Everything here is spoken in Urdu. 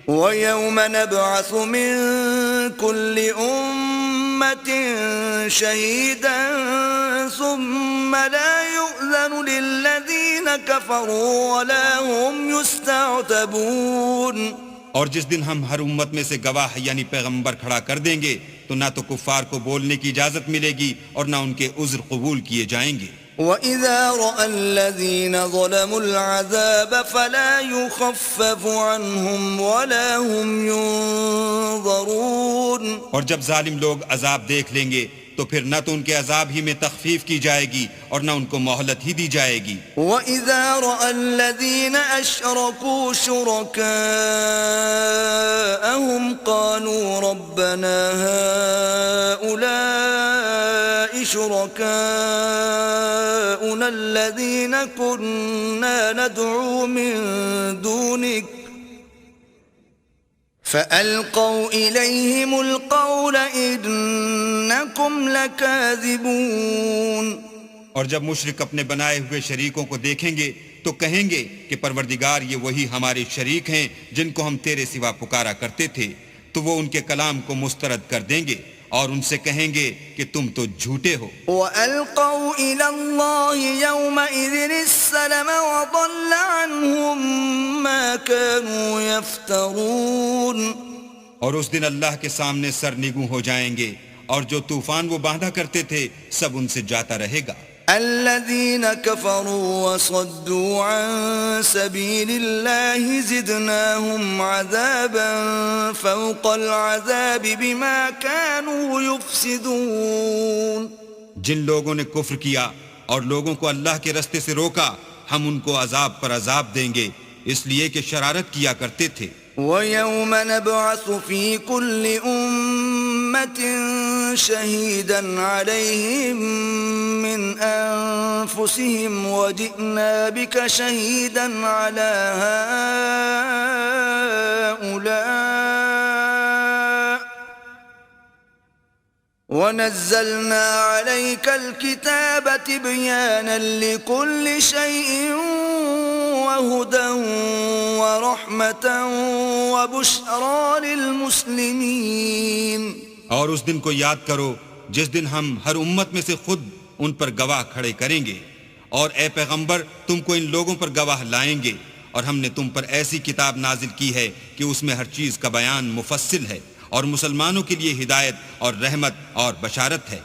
وَيَوْمَ نَبْعَثُ مِن كُلِّ أُمَّةٍ شَهِيدًا ثُمَّ لَا يُؤْذَنُ لِلَّذِينَ كَفَرُوا وَلَا هُمْ يُسْتَعْتَبُونَ۔ اور جس دن ہم ہر امت میں سے گواہ یعنی پیغمبر کھڑا کر دیں گے تو نہ تو کفار کو بولنے کی اجازت ملے گی اور نہ ان کے عذر قبول کیے جائیں گے۔ وَإِذَا رَأَى الَّذِينَ ظَلَمُوا الْعَذَابَ فَلَا يُخَفَّفُ عَنْهُمْ وَلَا هُمْ يُنظَرُونَ۔ اور جب ظالم لوگ عذاب دیکھ لیں گے تو پھر نہ تو ان کے عذاب ہی میں تخفیف کی جائے گی اور نہ ان کو مہلت ہی دی جائے گی۔ وَإِذَا رَأَى الَّذِينَ أَشْرَكُوا شُرَكَاءَهُمْ قَالُوا رَبَّنَا هَؤُلَاءِ شُرَكَاؤُنَا الَّذِينَ كُنَّا نَدْعُو مِن دُونِكَ فَأَلْقَوْا إِلَيْهِمُ الْقَوْلَ إِنَّكُمْ لَكَاذِبُونَ۔ اور جب مشرک اپنے بنائے ہوئے شریکوں کو دیکھیں گے تو کہیں گے کہ پروردگار یہ وہی ہمارے شریک ہیں جن کو ہم تیرے سوا پکارا کرتے تھے، تو وہ ان کے کلام کو مسترد کر دیں گے اور ان سے کہیں گے کہ تم تو جھوٹے ہو۔ وَأَلْقَوْا إِلَى اللَّهِ يَوْمَئِذٍ السَّلَمَ وَضَلَّ عَنْهُمْ مَا كَانُوا يَفْتَرُونَ۔ اور اس دن اللہ کے سامنے سر نگوں ہو جائیں گے اور جو طوفان وہ باندھا کرتے تھے سب ان سے جاتا رہے گا۔ الذين كفروا وصدوا عن سبيل الله زدناهم عذابا فوق العذاب بما كانوا يفسدون۔ جن لوگوں نے کفر کیا اور لوگوں کو اللہ کے رستے سے روکا ہم ان کو عذاب پر عذاب دیں گے اس لیے کہ شرارت کیا کرتے تھے۔ وَيَوْمَ نَبْعَثُ فِي كُلِّ أُمَّةٍ شَهِيدًا عَلَيْهِمْ مِنْ أَنفُسِهِمْ وَجِئْنَا بِكَ شَهِيدًا عَلَى هَؤُلَاءِ وَنَزَّلْنَا عَلَيْكَ الْكِتَابَ تِبْيَانًا لِكُلِّ شَيْءٍ وَهُدًى وَرَحْمَةً وَبُشْرَى لِلْمُسْلِمِينَ۔ اور اس دن کو یاد کرو جس دن ہم ہر امت میں سے خود ان پر گواہ کھڑے کریں گے، اور اے پیغمبر تم کو ان لوگوں پر گواہ لائیں گے، اور ہم نے تم پر ایسی کتاب نازل کی ہے کہ اس میں ہر چیز کا بیان مفصل ہے اور مسلمانوں کے لیے ہدایت اور رحمت اور بشارت ہے۔